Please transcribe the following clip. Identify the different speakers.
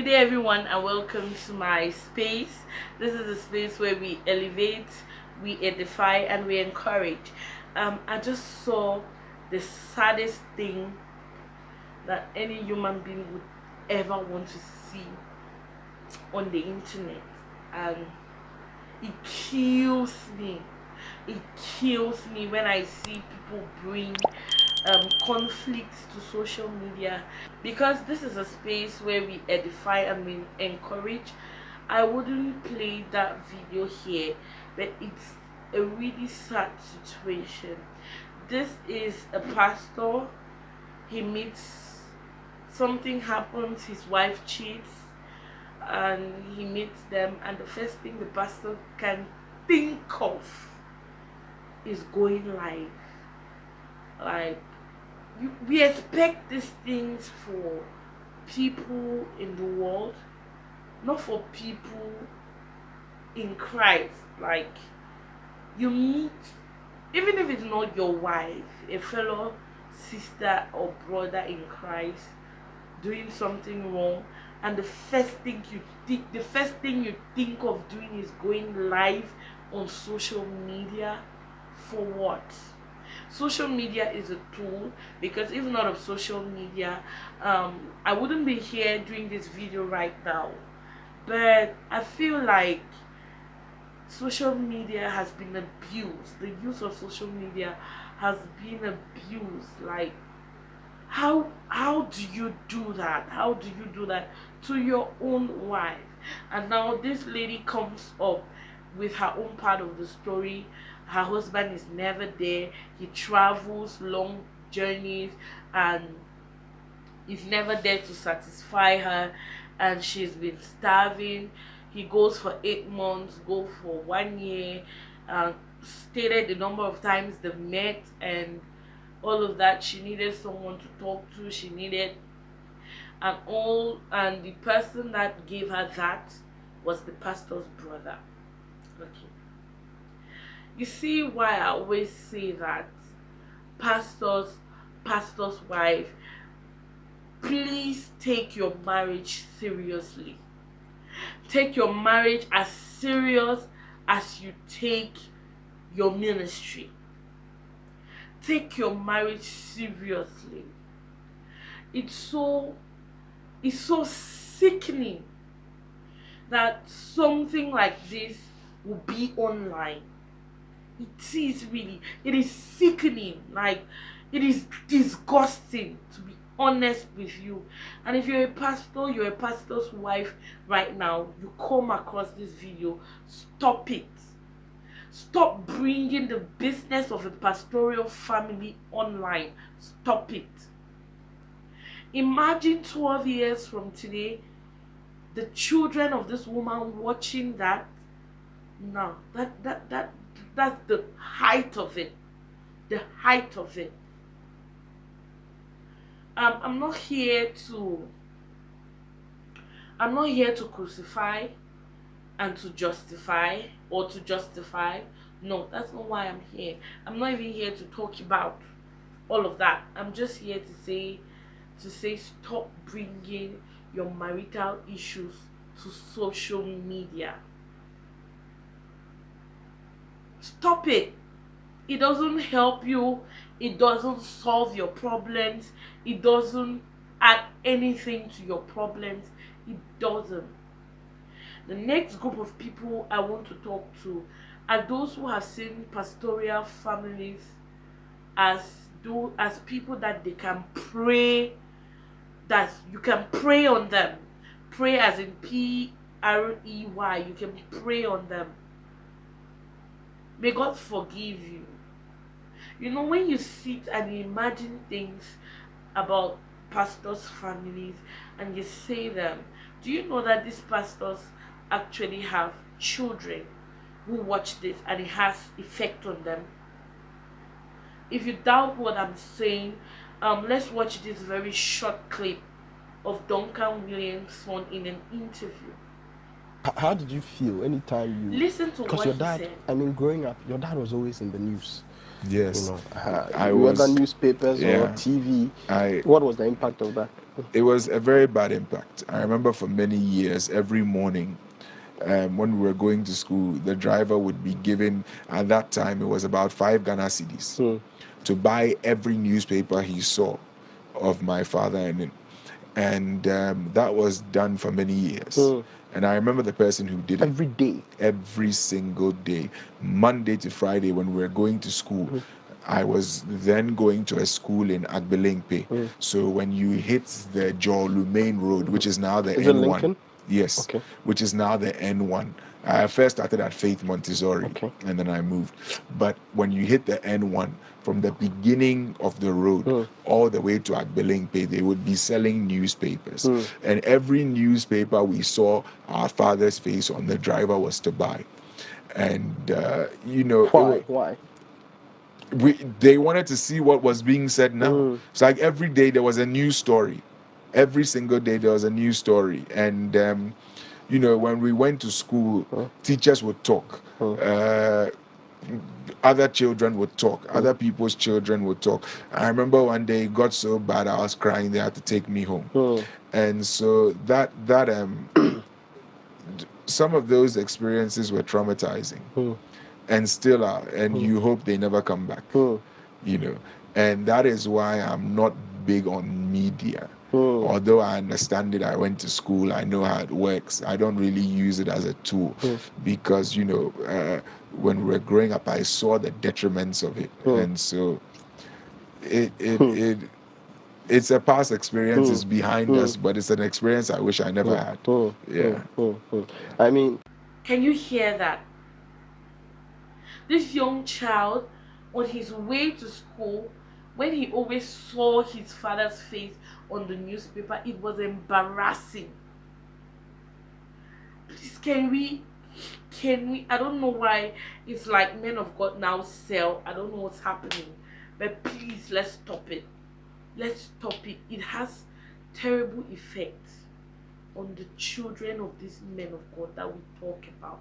Speaker 1: Good day, everyone, and welcome to my space. This is a space where we elevate, we edify, and we encourage. I just saw the saddest thing that any human being would ever want to see on the internet, and it kills me. It kills me when I see people bring conflicts to social media, because this is a space where we edify and we encourage. I wouldn't play that video here, but it's a really sad situation. This is a pastor. He meets, something happens, his wife cheats, and he meets them, and the first thing the pastor can think of is going live. Like, we expect these things for people in the world, not for people in Christ. Like, you meet, even if it's not your wife, a fellow sister or brother in Christ doing something wrong, and the first thing you think of doing is going live on social media. For what? Social media is a tool, because if not of social media, I wouldn't be here doing this video right now. But I feel like social media has been abused. The use of social media has been abused. Like, how do you do that? How do you do that to your own wife? And now this lady comes up with her own part of the story. Her husband is never there. He travels long journeys and is never there to satisfy her, and she's been starving. He goes for 8 months, go for 1 year, stated the number of times they met and all of that. She needed someone to talk to, she needed and the person that gave her that was the pastor's brother. Okay, you see why I always say that pastor's wife, please take your marriage seriously. Take your marriage as serious as you take your ministry. Take your marriage seriously. It's so sickening that something like this will be online. It is sickening. Like, it is disgusting, to be honest with you. And if you're a pastor, you're a pastor's wife right now, you come across this video, stop it. Stop bringing the business of a pastoral family online. Stop it. Imagine 12 years from today, the children of this woman watching that. No, that's the height of it. The height of it. I'm not here to crucify and to justify, or to justify. No, that's not why I'm here. I'm not even here to talk about all of that. I'm just here to say stop bringing your marital issues to social media. Stop it. It doesn't help you. It doesn't solve your problems. It doesn't add anything to your problems. It doesn't. The next group of people I want to talk to are those who have seen pastoral families as people that they can pray, that you can pray on them. Pray as in PREY. You can pray on them. May God forgive you. You know, when you sit and you imagine things about pastors' families and you say them, do you know that these pastors actually have children who watch this and it has effect on them? If you doubt what I'm saying, let's watch this very short clip of Duncan Williams' son in an interview.
Speaker 2: How did you feel anytime you
Speaker 1: Listen to
Speaker 2: because
Speaker 1: what
Speaker 2: your
Speaker 1: he
Speaker 2: dad?
Speaker 1: said.
Speaker 2: I mean, growing up, your dad was always in the news.
Speaker 3: Yes, I
Speaker 2: Whether
Speaker 3: was.
Speaker 2: newspapers or
Speaker 3: Yeah,
Speaker 2: TV.
Speaker 3: I.
Speaker 2: What was the impact of that?
Speaker 3: It was a very bad impact. I remember for many years, every morning, when we were going to school, the driver would be given, at that time, it was about 5 Ghana cedis to buy every newspaper he saw of my father and that was done for many years. And I remember the person who did it
Speaker 2: Every day.
Speaker 3: every single day, Monday to Friday, when we were going to school. I was then going to a school in Agbelempe. So when you hit the Jolu main road, which is now the
Speaker 2: Is it
Speaker 3: N1,
Speaker 2: Lincoln?
Speaker 3: yes,
Speaker 2: Okay.
Speaker 3: which is now the N1. I first started at Faith Montessori,
Speaker 2: Okay.
Speaker 3: and then I moved. But when you hit the N1, from the beginning of the road all the way to Agbelempe, they would be selling newspapers. And every newspaper we saw our father's face on, the driver was to buy. And,
Speaker 2: Why?
Speaker 3: they wanted to see what was being said now. It's like every day there was a new story. Every single day there was a new story. And, when we went to school, teachers would talk. Other children would talk. Other people's children would talk. I remember one day it got so bad I was crying. They had to take me home. And so that some of those experiences were traumatizing, and still are. And you hope they never come back. And that is why I'm not big on media. Although I understand it, I went to school, I know how it works. I don't really use it as a tool because when we were growing up, I saw the detriments of it, and so it's a past experience. It's behind us, but it's an experience I wish I never had. Yeah.
Speaker 2: I mean,
Speaker 1: Can you hear that? This young child, on his way to school, when he always saw his father's face on the newspaper, it was embarrassing. Please, can we, I don't know why it's like men of God now sell. I don't know what's happening. But please, let's stop it. Let's stop it. It has terrible effects on the children of these men of God that we talk about.